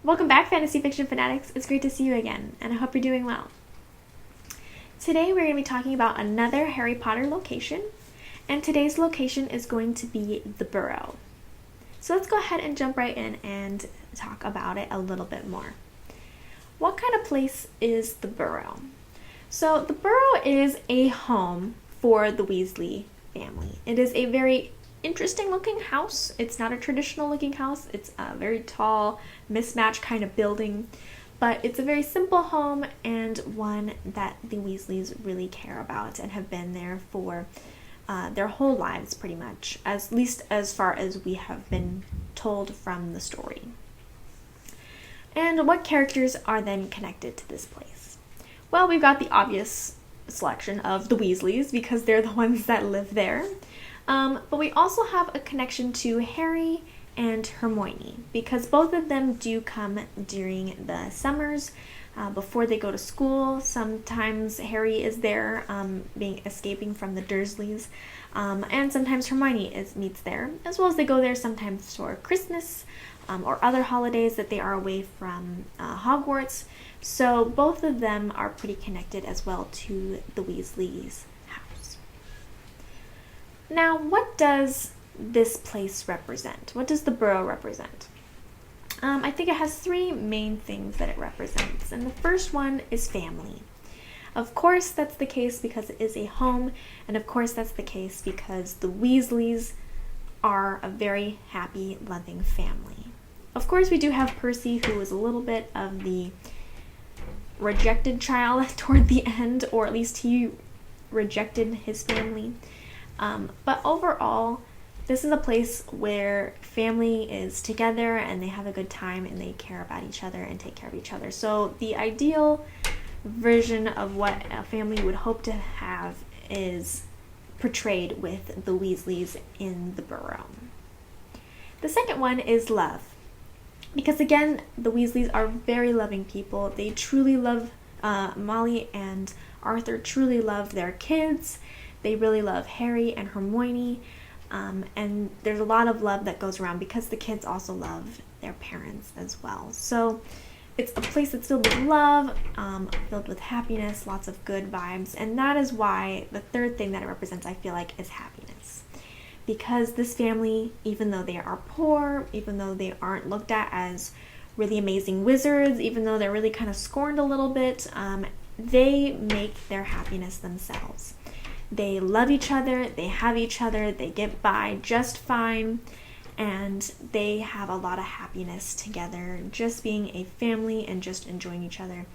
Welcome back, Fantasy Fiction Fanatics. It's great to see you again, and I hope you're doing well. Today we're going to be talking about another Harry Potter location, and today's location is going to be the Burrow. So let's go ahead and jump right in and talk about it a little bit more. What kind of place is the Burrow? So the Burrow is a home for the Weasley family. It is a very interesting looking house. It's not a traditional looking house. It's a very tall, mismatched kind of building, but it's a very simple home and one that the Weasleys really care about and have been there for their whole lives pretty much, at least as far as we have been told from the story. And what characters are then connected to this place? Well, we've got the obvious selection of the Weasleys because they're the ones that live there. But we also have a connection to Harry and Hermione because both of them do come during the summers before they go to school. Sometimes Harry is there escaping from the Dursleys, and sometimes Hermione meets there, as well as they go there sometimes for Christmas or other holidays that they are away from Hogwarts. So both of them are pretty connected as well to the Weasleys' house. Now, what does this place represent? What does the Burrow represent? I think it has three main things that it represents, and the first one is family. Of course, that's the case because it is a home, and of course that's the case because the Weasleys are a very happy, loving family. Of course, we do have Percy, who is a little bit of the rejected child toward the end, or at least he rejected his family. But overall, this is a place where family is together and they have a good time and they care about each other and take care of each other. So the ideal version of what a family would hope to have is portrayed with the Weasleys in the Burrow. The second one is love. Because again, the Weasleys are very loving people. They truly love Molly and Arthur truly love their kids. They really love Harry and Hermione. And there's a lot of love that goes around because the kids also love their parents as well. So it's a place that's filled with love, filled with happiness, lots of good vibes. And that is why the third thing that it represents, I feel like, is happiness. Because this family, even though they are poor, even though they aren't looked at as really amazing wizards, even though they're really kind of scorned a little bit, they make their happiness themselves. They love each other, they have each other, they get by just fine, and they have a lot of happiness together, just being a family and just enjoying each other.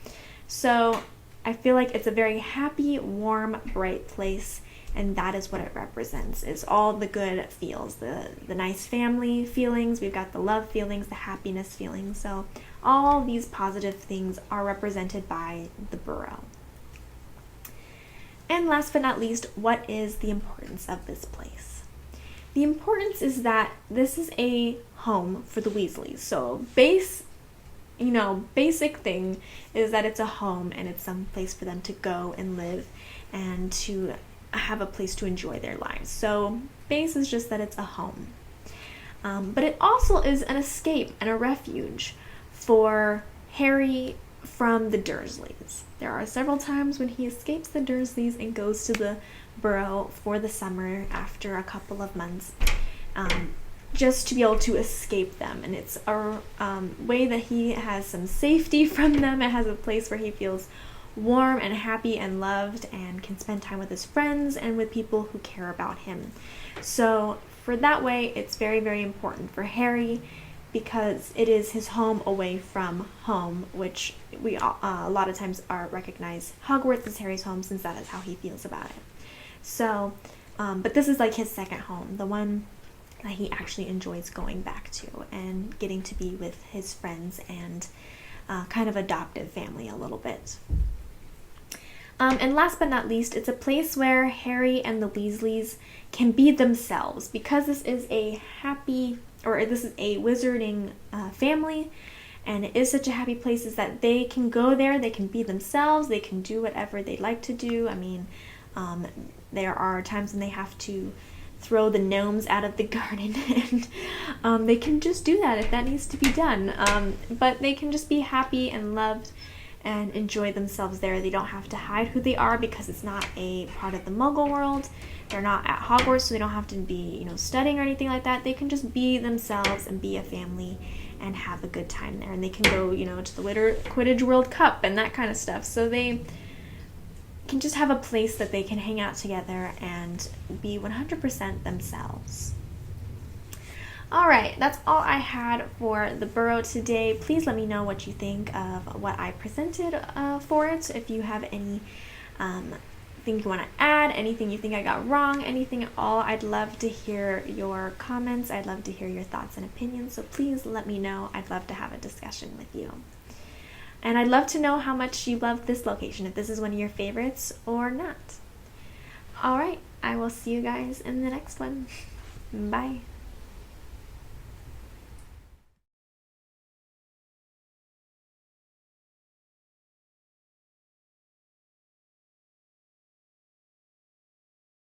So I feel like it's a very happy, warm, bright place, and that is what it represents, is all the good feels, the nice family feelings, we've got the love feelings, the happiness feelings. So all these positive things are represented by the Burrow. And last but not least, what is the importance of this place? The importance is that this is a home for the Weasleys. So basic thing is that it's a home and it's some place for them to go and live and to have a place to enjoy their lives. So base is just that it's a home. But it also is an escape and a refuge for Harry from the Dursleys. There are several times when he escapes the Dursleys and goes to the Burrow for the summer after a couple of months, just to be able to escape them. And it's a way that he has some safety from them. It has a place where he feels warm and happy and loved and can spend time with his friends and with people who care about him. So for that way, it's very, very important for Harry because it is his home away from home, which we a lot of times recognize Hogwarts as Harry's home since that is how he feels about it. So, but this is like his second home, the one that he actually enjoys going back to and getting to be with his friends and kind of adoptive family a little bit. And last but not least, it's a place where Harry and the Weasleys can be themselves because this is a wizarding family, and it is such a happy place is that they can go there, they can be themselves, they can do whatever they like to do. I mean, there are times when they have to throw the gnomes out of the garden, and they can just do that if that needs to be done. But they can just be happy and loved and enjoy themselves there. They don't have to hide who they are because it's not a part of the Muggle world. They're not at Hogwarts, so they don't have to be, studying or anything like that. They can just be themselves and be a family and have a good time there. And they can go, to the Quidditch World Cup and that kind of stuff. So they can just have a place that they can hang out together and be 100% themselves. All right, that's all I had for the Burrow today. Please let me know what you think of what I presented for it. If you have any thing you want to add, anything you think I got wrong, anything at all, I'd love to hear your comments. I'd love to hear your thoughts and opinions. So please let me know. I'd love to have a discussion with you. And I'd love to know how much you love this location, if this is one of your favorites or not. All right, I will see you guys in the next one. Bye.